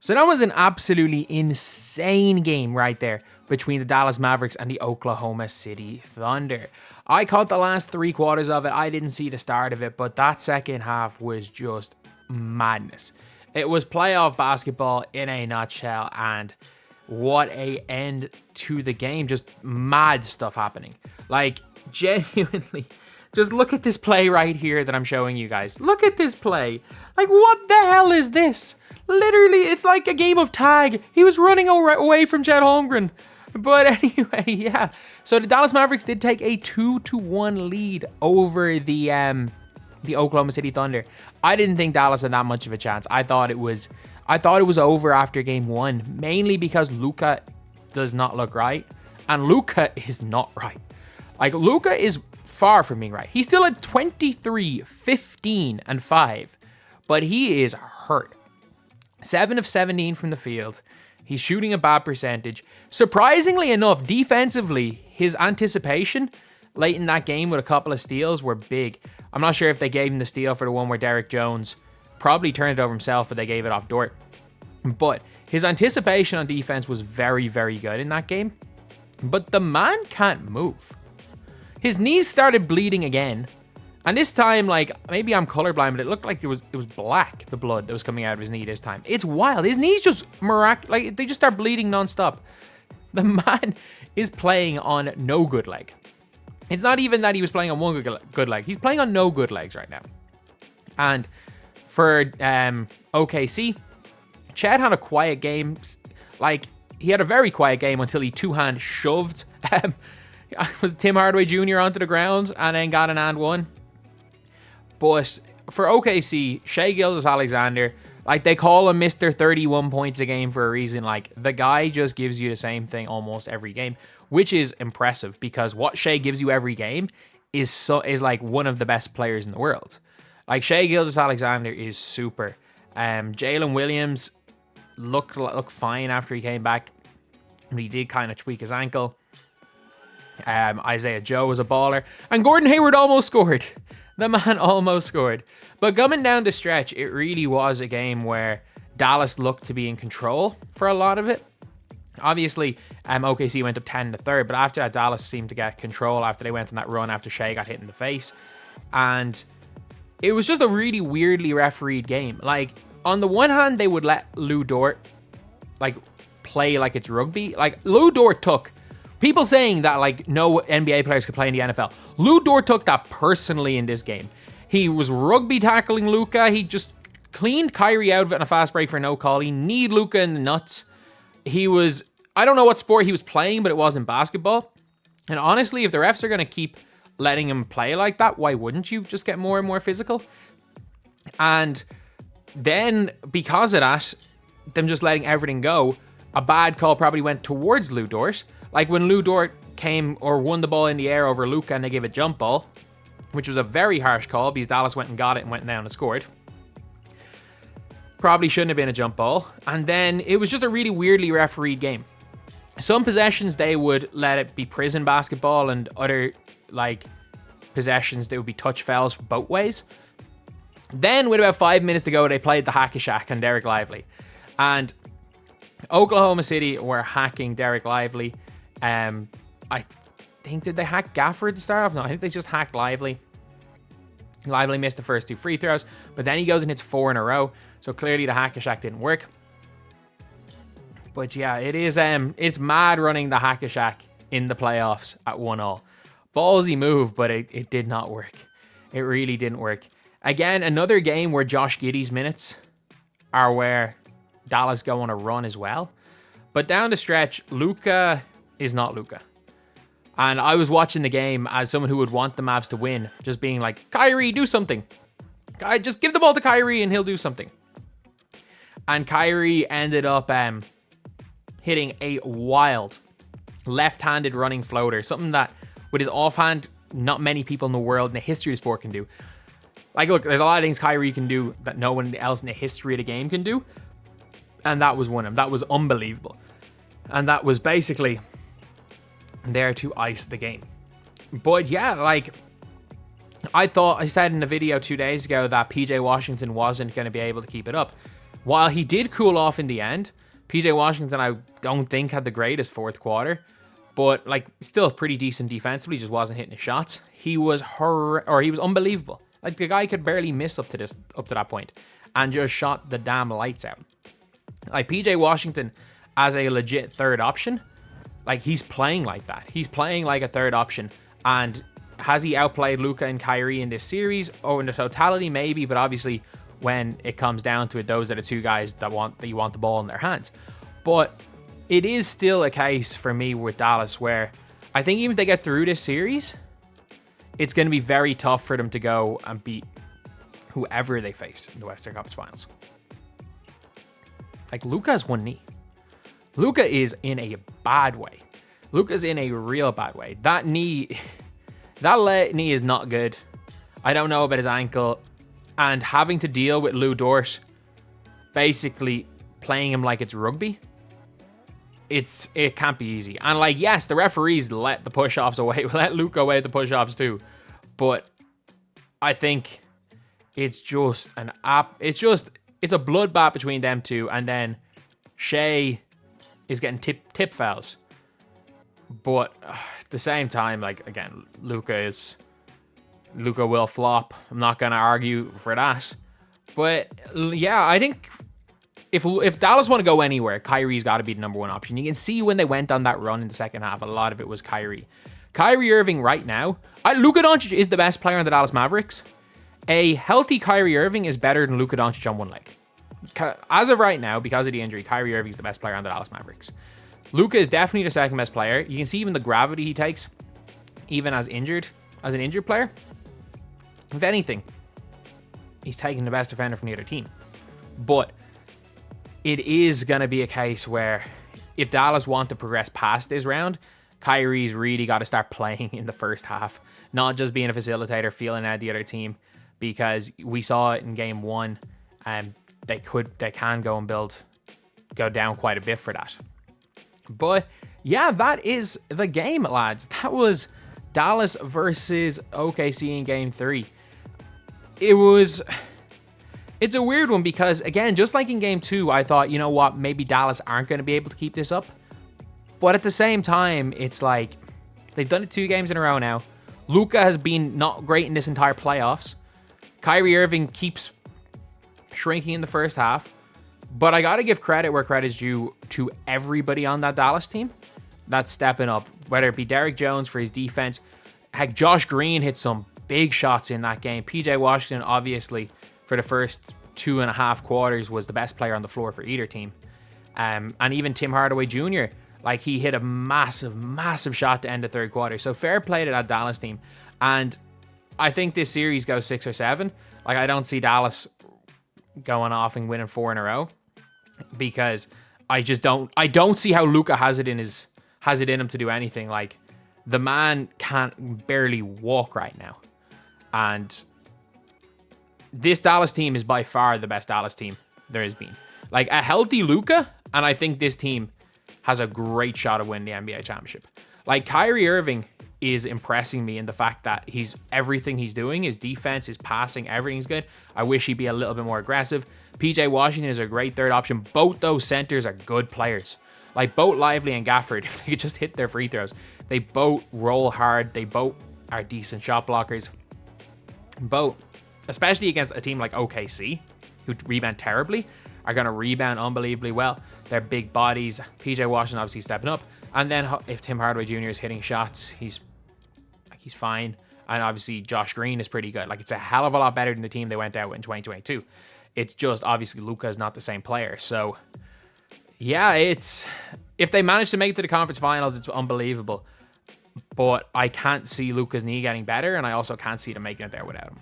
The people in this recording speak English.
So that was an absolutely insane game right there between the Dallas Mavericks and the Oklahoma City Thunder. I caught the last 3 quarters of it. I didn't see the start of it, but that second half was just madness. It was playoff basketball in a nutshell, and what a end to the game. Just mad stuff happening. Like, genuinely, just look at this play right here that I'm showing you guys. Look at this play. Like, what the hell is this? Literally, it's like a game of tag. He was running away from Chet Holmgren. But anyway, yeah. So the Dallas Mavericks did take a 2-1 lead over the Oklahoma City Thunder. I didn't think Dallas had that much of a chance. I thought it was over after game 1, mainly because Luka does not look right, and Luka is not right. Like, Luka is far from being right. He's still at 23, 15, and 5, but he is hurt. 7 of 17 from the field. He's shooting a bad percentage. Surprisingly enough, defensively, his anticipation late in that game with a couple of steals were big. I'm not sure if they gave him the steal for the one where Derrick Jones probably turned it over himself, but they gave it off Dort. But his anticipation on defense was very, very good in that game. But the man can't move. His knees started bleeding again. And this time, like, maybe I'm colorblind, but it looked like it was black, the blood that was coming out of his knee this time. It's wild. His knees just like, they just start bleeding nonstop. The man is playing on no good leg. It's not even that he was playing on one good leg. He's playing on no good legs right now. And for OKC, Chet had a quiet game. Like, he had a very quiet game until he two-hand shoved was Tim Hardaway Jr. onto the ground and then got an and one. But for OKC, Shai Gilgeous-Alexander, like, they call him Mr. 31 points a game for a reason. Like, the guy just gives you the same thing almost every game, which is impressive because what Shai gives you every game is like one of the best players in the world. Like, Shai Gilgeous-Alexander is super. Jalen Williams looked fine after he came back. He did kind of tweak his ankle. Isaiah Joe was a baller. And Gordon Hayward almost scored. The man almost scored. But coming down the stretch, it really was a game where Dallas looked to be in control for a lot of it. Obviously, OKC went up 10 in the third, but after that, Dallas seemed to get control after they went on that run after Shai got hit in the face. And it was just a really weirdly refereed game. Like, on the one hand, they would let Lou Dort, like, play like it's rugby. Like, Lou Dort took... People saying that, like, no NBA players could play in the NFL. Lou Dort took that personally in this game. He was rugby tackling Luka. He just cleaned Kyrie out of it on a fast break for no call. He kneed Luka in the nuts. He was... I don't know what sport he was playing, but it wasn't basketball. And honestly, if the refs are going to keep letting him play like that, why wouldn't you just get more and more physical? And then, because of that, them just letting everything go, a bad call probably went towards Lou Dort. Like when Lou Dort came or won the ball in the air over Luka and they gave a jump ball, which was a very harsh call because Dallas went and got it and went down and scored. Probably shouldn't have been a jump ball. And then it was just a really weirdly refereed game. Some possessions, they would let it be prison basketball, and other, like, possessions, they would be touch fouls both ways. Then, with about 5 minutes to go, they played the hack-a-shack on Derek Lively. And Oklahoma City were hacking Derek Lively. I think, did they hack Gafford to start off? No, I think they just hacked Lively. Lively missed the first 2 free throws, but then he goes and hits 4 in a row. So clearly the hack-a-shack didn't work. But yeah, it's mad running the hack-a-shack in the playoffs at 1-all. Ballsy move, but it did not work. It really didn't work. Again, another game where Josh Giddey's minutes are where Dallas go on a run as well. But down the stretch, Luka is not Luka. And I was watching the game as someone who would want the Mavs to win, just being like, Kyrie, do something. Just give the ball to Kyrie and he'll do something. And Kyrie ended up hitting a wild left-handed running floater, something that with his offhand, not many people in the world in the history of sport can do. Like, look, there's a lot of things Kyrie can do that no one else in the history of the game can do. And that was one of them. That was unbelievable. And that was basically there to ice the game. But yeah, like, I said in the video 2 days ago that PJ Washington wasn't going to be able to keep it up. While he did cool off in the end, PJ Washington, I don't think, had the greatest fourth quarter, but like still pretty decent defensively, just wasn't hitting his shots. He was he was unbelievable. Like the guy could barely miss up to that point, and just shot the damn lights out. Like PJ Washington as a legit third option, like he's playing like that. He's playing like a third option, and has he outplayed Luka and Kyrie in this series? Oh, in the totality, maybe, but obviously when it comes down to it, those are the two guys that you want the ball in their hands. But it is still a case for me with Dallas where I think even if they get through this series, it's going to be very tough for them to go and beat whoever they face in the Western Conference Finals. Like, Luka has one knee. Luka is in a bad way. Luka's in a real bad way. That knee is not good. I don't know about his ankle. And having to deal with Lou Dort basically playing him like it's rugby, it can't be easy. And like, yes, the referees let the push-offs away, let Luka away with the push-offs too. But I think it's just it's a bloodbath between them two, and then Shai is getting tip fouls. But at the same time, like, again, Luka will flop. I'm not going to argue for that. But yeah, I think if Dallas want to go anywhere, Kyrie's got to be the number one option. You can see when they went on that run in the second half, a lot of it was Kyrie. Kyrie Irving right now, Luka Doncic is the best player on the Dallas Mavericks. A healthy Kyrie Irving is better than Luka Doncic on one leg. As of right now, because of the injury, Kyrie Irving is the best player on the Dallas Mavericks. Luka is definitely the second best player. You can see even the gravity he takes, even as an injured player. If anything, he's taking the best defender from the other team. But it is going to be a case where if Dallas want to progress past this round, Kyrie's really got to start playing in the first half, not just being a facilitator, feeling out the other team, because we saw it in game one, and they can go down quite a bit for that. But yeah, that is the game, lads. That was Dallas versus OKC in game 3. It's a weird one because, again, just like in game 2, I thought, you know what, maybe Dallas aren't going to be able to keep this up. But at the same time, it's like they've done it 2 games in a row now. Luka has been not great in this entire playoffs. Kyrie Irving keeps shrinking in the first half. But I got to give credit where credit's due to everybody on that Dallas team that's stepping up, whether it be Derrick Jones for his defense. Heck, Josh Green hit some big shots in that game. PJ Washington, obviously, for the first 2.5 quarters was the best player on the floor for either team. And even Tim Hardaway Jr., like, he hit a massive, massive shot to end the third quarter. So fair play to that Dallas team. And I think this series goes 6 or 7. Like, I don't see Dallas going off and winning 4 in a row, because I don't see how Luka has it in him to do anything. Like, the man can't barely walk right now. And this Dallas team is by far the best Dallas team there has been. Like, a healthy Luka, and I think this team has a great shot of winning the NBA championship. Like, Kyrie Irving is impressing me in the fact that everything he's doing, his defense, his passing, everything's good. I wish he'd be a little bit more aggressive. PJ Washington is a great third option. Both those centers are good players. Like, both Lively and Gafford, if they could just hit their free throws, they both roll hard. They both are decent shot blockers. Both, especially against a team like OKC, who rebound terribly, are going to rebound unbelievably well. They're big bodies. PJ Washington obviously stepping up. And then if Tim Hardaway Jr. is hitting shots, he's fine. And obviously Josh Green is pretty good. Like, it's a hell of a lot better than the team they went out with in 2022. It's just, obviously, Luka is not the same player. So, yeah, if they manage to make it to the conference finals, it's unbelievable. But I can't see Luka's knee getting better, and I also can't see them making it there without him.